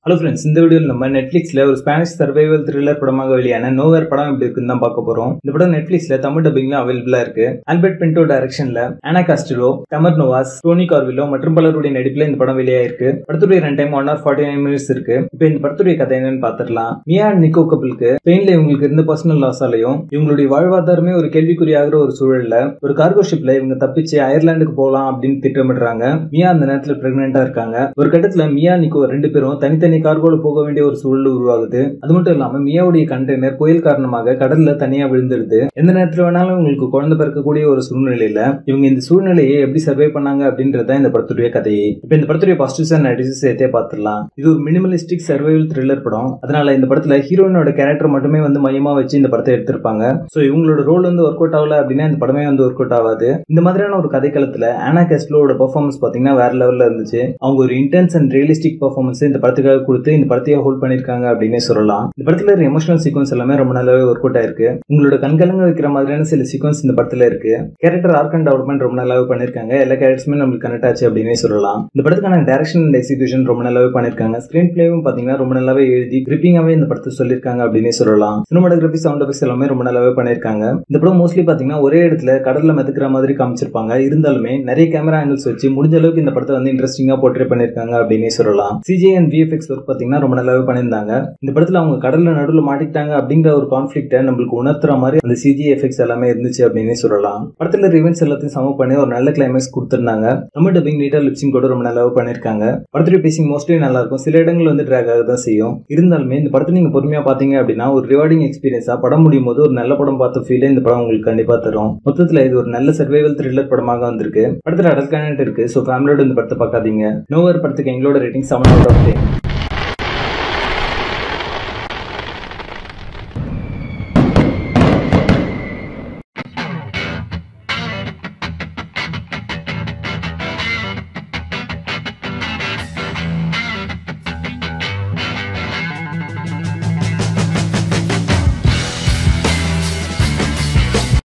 Hello friends, இந்த வீடியோவில் நம்ம நெட்ஃபிளிக்ஸ்ல ஒரு ஸ்பானிஷ் சர்வைவல் த்ரில்லர் படமாக வெளியான நோவேர் படம் எப்படி இருக்குன்னு தான் பார்க்க போறோம். இந்த படம் நெட்ஃபிளிக்ஸ்ல தமிழ் டப்பிங்ல அவைலபிளா இருக்கு. ஆல்பர்ட் பின்டோ டைரக்ஷன்ல ஆனா காஸ்டிலோ, டமர் நோவாஸ், டோனி கார்விலோ மற்றும் பலருடைய நடிப்புல இந்த படம் வெளியாயிருக்கு. படத்துடைய ரன் டைம் 1:49 minutes இருக்கு. இப்போ இந்த படத்துடைய கதை என்னன்னு பார்த்துடலாம். மியா அண்ட் நிக்கோ கப்பிளுக்கு ஸ்பெயின்ல இவங்களுக்கு இருந்த பர்சனல் லாஸாலையும் இவங்களுடைய வாழ்வாதாரமே ஒரு கேள்விக்குறியாகிற ஒரு சூழல்ல ஒரு கார்கோ ஷிப்ல இவங்க தப்பிச்சு அயர்லாந்துக்கு போகலாம் அப்படின்னு திட்டமிடுறாங்க. மியா அந்த நேரத்துல பிரெக்னெண்டா இருக்காங்க. ஒரு கட்டத்துல மியா நிக்கோ ரெண்டு பேரும் தனித்தனி கார்கோல போக வேண்டிய ஒரு சூழல் உருவாகுது. அது மட்டும் இல்லாம மியாவுடைய கண்டெய்னர் புயல் காரணமாக கடல்ல தனியா விழுந்துடுது. எந்த நேரத்துல வேணாலும் உங்களுக்கு குழந்தை பிறக்கக்கூடிய ஒரு சூழ்நிலையில இவங்க இந்த சூழ்நிலையை எப்படி சர்வே பண்ணாங்க அப்படின்றத இந்த படத்துடைய கதையை. இப்ப இந்த படத்துடைய பாசிட்டிவ்ஸ் அண்ட் நெகட்டிவ்ஸ் சேர்த்தே பார்த்துடலாம். இது ஒரு மினிமலிஸ்டிக் சர்வைவல் த்ரில்லர் படம். அதனால இந்த படத்துல ஹீரோயினோட கேரக்டர் மட்டுமே மையமா வச்சு இந்த படத்தை எடுத்திருப்பாங்க. சோ இவங்களோட ரோல் ஒர்க் அவுட் ஆகல அப்படின்னா இந்த படமே ஒர்க் அவுட் ஆகாது. இந்த மாதிரியான ஒரு கதைக்களத்துல ஆனா காஸ்டிலோட பெர்ஃபார்மன்ஸ் பாத்தீங்கன்னா வேற லெவல்ல இருந்துச்சு. அவங்க ஒரு இன்டென்ஸ் அண்ட் ரியலிஸ்டிக் பெர்ஃபார்மன்ஸ் இந்த படத்துக்காக கொடுத்து இந்த படத்தையே ஹோல்ட் பண்ணிருக்காங்க அப்படின்னு சொல்லலாம். இந்த படத்துல எமோஷனல் சீக்வன்ஸ் எல்லாமே ரொம்ப நல்லாவே ஒர்க் அவுட் ஆயிருக்கு. உங்களோட கண்கலங்க வைக்கிற மாதிரியான சில சீக்வன்ஸ் இந்த படத்துல இருக்கு. கேரக்டர் ஆர்க் அண்ட் டெவலப்மெண்ட் ரொம்ப நல்லாவே பண்ணிருக்காங்க. எல்லா கேரக்டர்ஸுமே நம்மளுக்கு கனெக்ட் ஆச்சு அப்படின்னு சொல்லலாம். இந்த படத்துக்கான டைரக்ஷன் அண்ட் எக்ஸிகியூஷன் ரொம்ப நல்லாவே பண்ணிருக்காங்க. ஸ்கிரீன் பிளேவும் பாத்தீங்கன்னா ரொம்ப நல்லாவே எழுதி கிரிப்பிங்காவே இந்த படத்தை சொல்லிருக்காங்க அப்படின்னு சொல்லலாம். சினிமாட்டோகிராஃபி, சவுண்ட் எஃபெக்ட்ஸ் எல்லாமே ரொம்ப நல்லாவே பண்ணிருக்காங்க. இந்த படம் மோஸ்ட்லி பாத்தீங்கன்னா ஒரே இடத்துல கடல்ல மிதக்கிற மாதிரி காமிச்சிருப்பாங்க. இருந்தாலுமே நிறைய கேமரா ஆங்கிள்ஸ் வச்சு முடிஞ்ச அளவுக்கு இந்த படத்தை இன்ட்ரெஸ்டிங்கா போர்ட்ரே பண்ணிருக்காங்க அப்படின்னு சொல்லலாம். சிஜி அண்ட் விஎஃப்எக்ஸ் ஒர்க் பாத்தீங்கன்னா ரொம்ப நல்லாவே பண்ணியிருந்தாங்க. இந்த படத்துல அவங்க கடல்ல நடுவுல மாட்டிக்கிட்டாங்க அப்படிங்கிற ஒரு கான்ஃபிளிக்ட நம்மளுக்கு உணர்த்துற மாதிரி அந்த சிஜி எஃபெக்ட்ஸ் எல்லாமே இருந்துச்சு அப்படின்னு சொல்லலாம். படத்துல ரிவென்ஸ் எல்லாத்தையும் சம பண்ணி ஒரு நல்ல கிளைமேக்ஸ் கொடுத்திருந்தாங்க. தமிழ் டப்பிங் நீட்டா லிப்சிங் கூட ரொம்ப நல்லாவே பண்ணிருக்காங்க. படத்துடைய பேசிங் மோஸ்ட்லி நல்லா இருக்கும். சில இடங்கள் டிராக் ஆக தான் செய்யும். இருந்தாலுமே இந்த படத்தை நீங்க பொறுமையா பாத்தீங்க அப்படின்னா ஒரு ரிவார்டிங் எக்ஸ்பீரியன்ஸா படம் முடியும் போது ஒரு நல்ல படம் பார்த்த ஃபீல் இந்த படம் உங்களுக்கு கண்டிப்பா தரும். மொத்தத்துல இது ஒரு நல்ல சர்வைவல் த்ரில்லர் படமாக வந்திருக்கு. படத்துல அடல் கனெக்ட் இருக்கு. சோ ஃபேமிலியோட இந்த படத்தை பார்க்காதீங்க. நோவேர் படத்துக்கு எங்களோட ரேட்டிங் 7 out of 10.